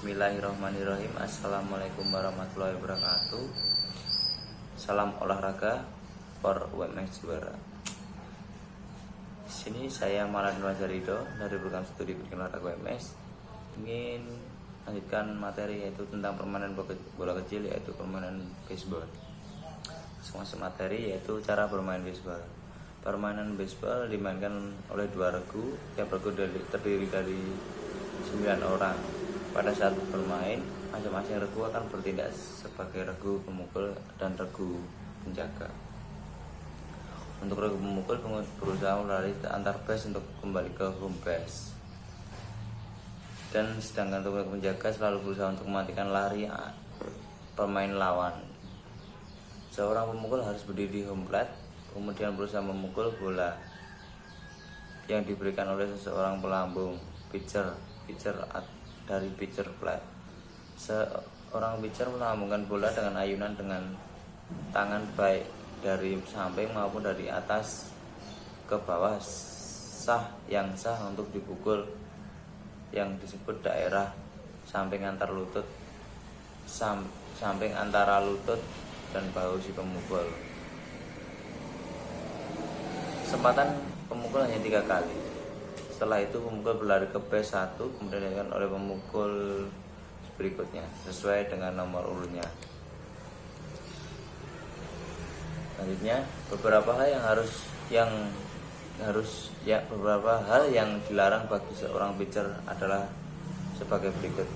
Bismillahirrahmanirrahim. Assalamualaikum warahmatullahi wabarakatuh. Salam olahraga for UMS juara. Di sini saya Malan Wajarido dari program studi bikin olahraga UMS ingin lanjutkan materi yaitu tentang permainan bola kecil, yaitu permainan baseball. Semasa materi yaitu cara bermain baseball. Permainan baseball dimainkan oleh dua regu yang terdiri dari 9 orang. Pada saat bermain, masing-masing regu akan bertindak sebagai regu pemukul dan regu penjaga. Untuk regu pemukul berusaha melari antar base untuk kembali ke home base. Dan sedangkan untuk regu penjaga selalu berusaha untuk mematikan lari pemain lawan. Seorang pemukul harus berdiri di home plate, kemudian berusaha memukul bola yang diberikan oleh seseorang pelambung pitcher dari pitcher plate. Seorang pitcher melambungkan bola dengan ayunan dengan tangan baik dari samping maupun dari atas ke bawah sah untuk dipukul yang disebut daerah samping antara lutut dan bahu si pemukul. Kesempatan pemukul hanya 3 kali. Setelah itu pemukul berlari ke base 1, kemudian dilakukan oleh pemukul berikutnya sesuai dengan nomor urutnya. Selanjutnya beberapa hal yang dilarang bagi seorang pitcher adalah sebagai berikut.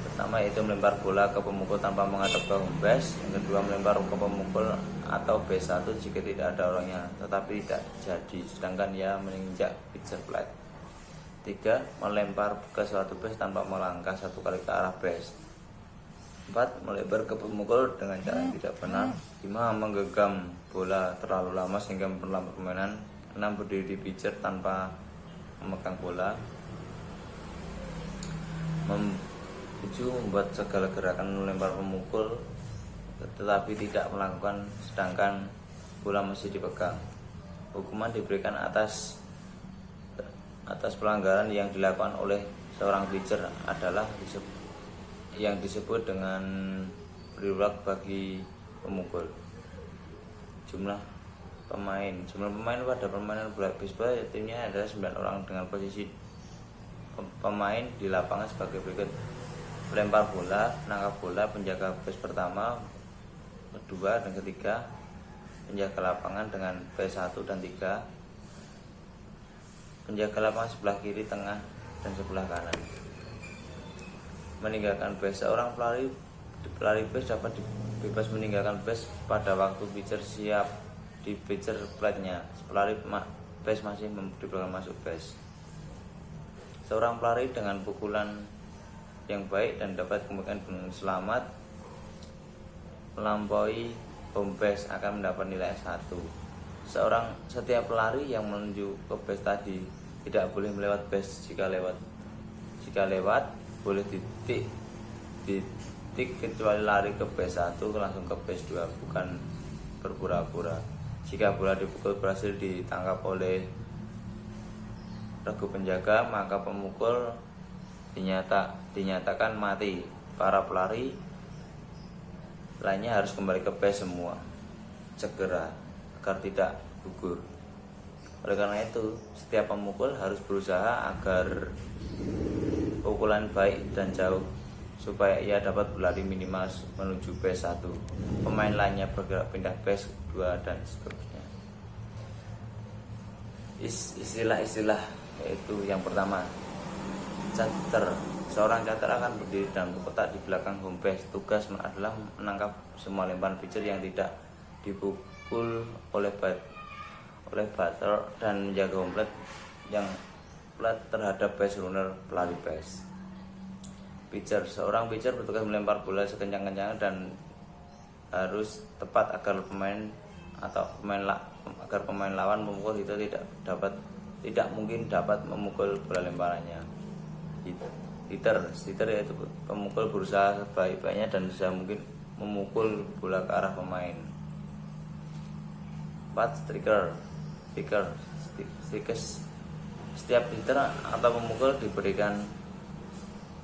Pertama yaitu melempar bola ke pemukul tanpa menghadap ke home base. Yang kedua, melempar ke pemukul atau base 1 jika tidak ada orangnya tetapi tidak jadi sedangkan ia menginjak pitcher plate. 3. Melempar ke suatu base tanpa melangkah 1 kali ke arah base. 4. Melempar ke pemukul dengan cara yang tidak benar. 5. Menggenggam bola terlalu lama sehingga memperlambat permainan. 6. Berdiri di pitcher tanpa memegang bola. 7. Membuat segala gerakan melempar pemukul tetapi tidak melakukan sedangkan bola masih dipegang. Hukuman diberikan atas pelanggaran yang dilakukan oleh seorang pitcher adalah yang disebut dengan reward bagi pemukul. Jumlah pemain pada permainan bola baseball timnya adalah 9 orang dengan posisi pemain di lapangan sebagai berikut: pelempar bola, penangkap bola, penjaga base pertama, kedua dan ketiga, penjaga lapangan dengan base 1 dan 3, penjaga lapangan sebelah kiri, tengah, dan sebelah kanan. Meninggalkan base. Seorang pelari base dapat bebas meninggalkan base pada waktu pitcher siap di pitcher plate-nya. Pelari base masih di belakang masuk base. Seorang pelari dengan pukulan yang baik dan dapat kemungkinan dengan selamat melampaui home base akan mendapat nilai 1. Setiap pelari yang menuju ke base tadi tidak boleh melewat base. Jika lewat boleh titik kecuali lari ke base 1 langsung ke base 2, bukan berpura-pura. Jika bola dipukul berhasil ditangkap oleh regu penjaga, maka pemukul dinyatakan mati. Para pelari lainnya harus kembali ke base semua segera agar tidak gugur. Oleh karena itu, setiap pemukul harus berusaha agar pukulan baik dan jauh supaya ia dapat berlari minimal menuju base 1. Pemain lainnya bergerak pindah base 2 dan seterusnya. Istilah-istilah yaitu yang pertama, catcher. Seorang catcher akan berdiri dalam kotak di belakang home base. Tugas adalah menangkap semua lemparan pitcher yang tidak dipukul oleh batter dan menjaga home plate yang plate terhadap base runner pelari base. Pitcher. Seorang pitcher bertugas melempar bola sekencang-kencangnya dan harus tepat agar pemain lawan memukul itu tidak mungkin dapat memukul bola lemparannya. Hitter yaitu pemukul berusaha sebaik-baiknya dan bisa mungkin memukul bola ke arah pemain. 4. Striker. Setiap hitter atau pemukul diberikan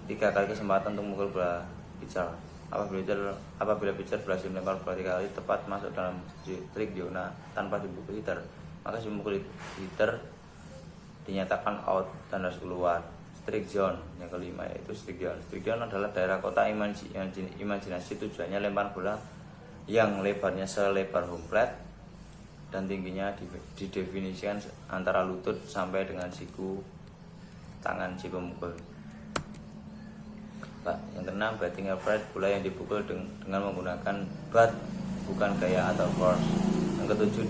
3 kali kesempatan untuk memukul bola pitcher. Apabila pitcher berhasil melempar bola 3 kali tepat masuk dalam strike zona tanpa dipukul hitter, maka si pemukul hitter dinyatakan out dan harus keluar. Strike zone yang kelima yaitu strike zone. Strike zone adalah daerah kotak imajinasi, tujuannya lempar bola yang lebarnya selebar home plate dan tingginya didefinisikan antara lutut sampai dengan siku tangan si pemukul. Yang keenam, batting average, bola yang dipukul dengan menggunakan bat bukan gaya atau force. Yang ketujuh,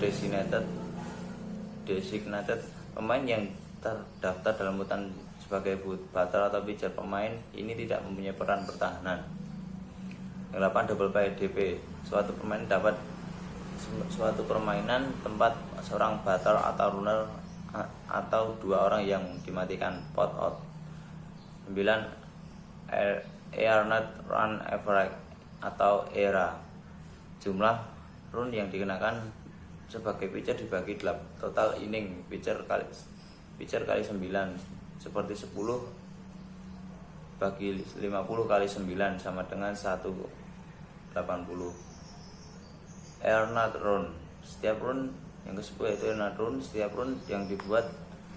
designated, pemain yang terdaftar dalam urutan sebagai batter atau pitcher. Pemain ini tidak mempunyai peran pertahanan. Yang 8, double play DP, suatu permainan tempat seorang batter atau runner atau 2 orang yang dimatikan, pot out. 9, earned run average atau ERA, jumlah run yang dikenakan sebagai pitcher dibagi 8 total inning pitcher kali 9, seperti 10 bagi 50 kali 9 sama dengan 180. Earned run, setiap run yang ke-10 yaitu earned run, setiap run yang dibuat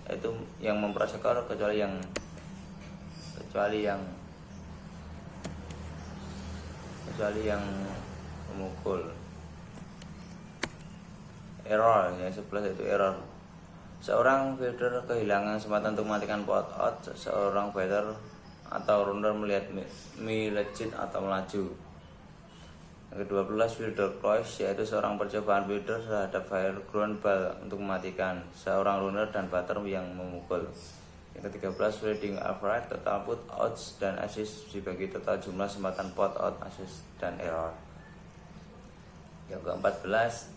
itu yang memperoleh skor kecuali yang memukul. Error yang 11 yaitu error, seorang fielder kehilangan kesempatan untuk mematikan pot out, seorang batter atau runner melihat melejit atau melaju. Yang ke-12, fielder close, yaitu seorang percobaan fielder terhadap fire ground ball untuk mematikan, seorang runner dan batter yang memukul. Yang ke-13, fielding average, total put outs dan assist dibagi total jumlah kesempatan pot out, assist dan error. Yang ke-14,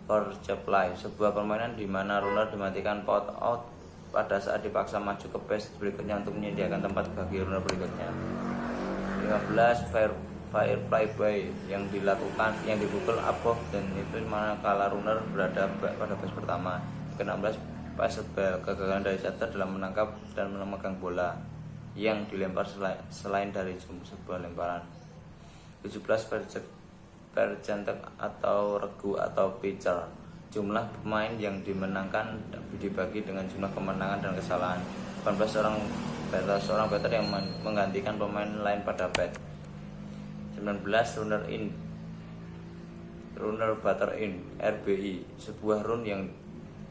forecheck play, sebuah permainan di mana runner dimatikan pot out pada saat dipaksa maju ke base berikutnya untuk menyediakan tempat bagi runner berikutnya. 15, fair play boy, yang dipukul above dan itu manakala runner berada pada base pertama. Ke-16, pass ball, kegagalan dari setter dalam menangkap dan memegang bola yang dilempar selain dari sebuah lemparan. 17, percentage atau regu atau pitcher, jumlah pemain yang dimenangkan dibagi dengan jumlah kemenangan dan kesalahan. 18, seorang batter yang menggantikan pemain lain pada bat. 19, runner batter in, RBI, sebuah run yang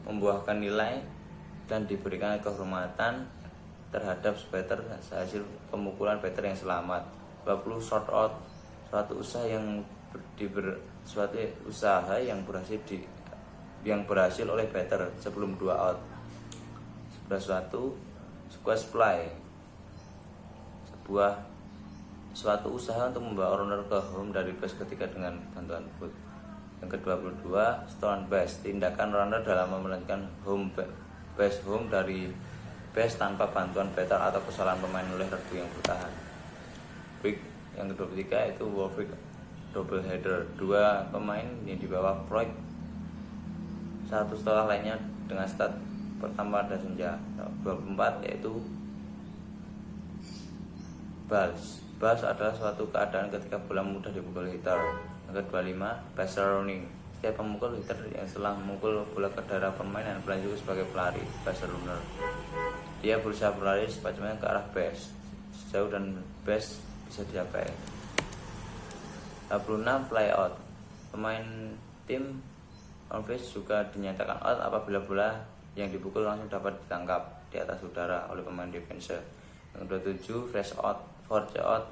membuahkan nilai dan diberikan kehormatan terhadap batter hasil pemukulan batter yang selamat. 20, short out, suatu usaha yang berhasil oleh batter sebelum 2 out. 11, squash play, suatu usaha untuk membawa runner ke home dari base ketika dengan bantuan put. Yang ke-22, stolen base, tindakan runner dalam melanjutkan base home dari base tanpa bantuan batter atau kesalahan pemain oleh regu yang bertahan. Break, yang ke-23 itu Warwick double header, 2 pemain yang di bawah Freud satu setelah lainnya dengan start pertama pada senja. 24 yaitu balls adalah suatu keadaan ketika bola mudah dipukul hitter. Yang ke-25, base running, setiap pemukul hitter yang setelah memukul bola ke daerah permainan berlanjut sebagai pelari, base runner. Dia berusaha berlari secepatnya ke arah base sejauh dan base bisa dicapai. 26, fly out, pemain tim on base juga dinyatakan out apabila bola yang dipukul langsung dapat ditangkap di atas udara oleh pemain defense. Yang ke-27, fresh out, force out,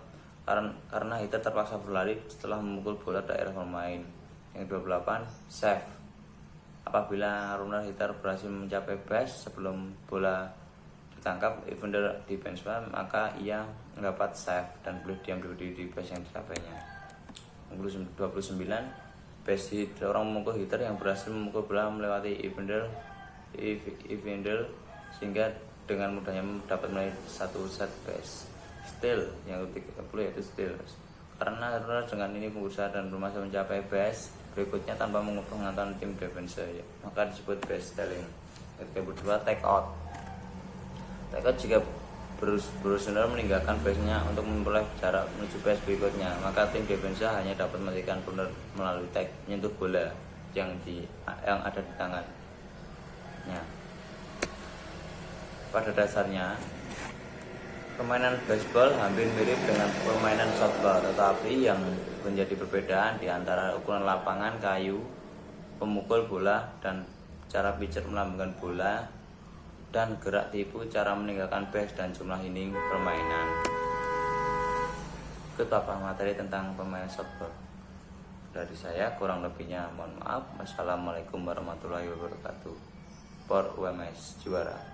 karena hitter terpaksa berlari setelah memukul bola daerah pemain. Yang 28, save, apabila runner hitter berhasil mencapai base sebelum bola ditangkap defender defense, maka ia mendapat save dan boleh diam berdiri di base yang dicapainya. Yang 29, base hit, orang memukul hitter yang berhasil memukul bola melewati defender sehingga dengan mudahnya dapat meraih satu set base. Steal, yang ke-30 yaitu steal, karena runner dengan ini berusaha dan berhasil mencapai base berikutnya tanpa mengetahui tim defense, maka disebut base stealing. Yang ke-32, take out jika berusaha meninggalkan base-nya untuk memperoleh jarak menuju base berikutnya, maka tim defensa hanya dapat mematikan corner melalui tag menyentuh bola yang ada di tangannya. Pada dasarnya, permainan baseball hampir mirip dengan permainan softball, tetapi yang menjadi perbedaan di antara ukuran lapangan kayu, pemukul bola, dan cara pitcher melambungkan bola, dan gerak tipu cara meninggalkan base dan jumlah inning permainan. Ikut paparan materi tentang permainan softball dari saya, kurang lebihnya mohon maaf. Wassalamualaikum warahmatullahi wabarakatuh. Por UMS Juara.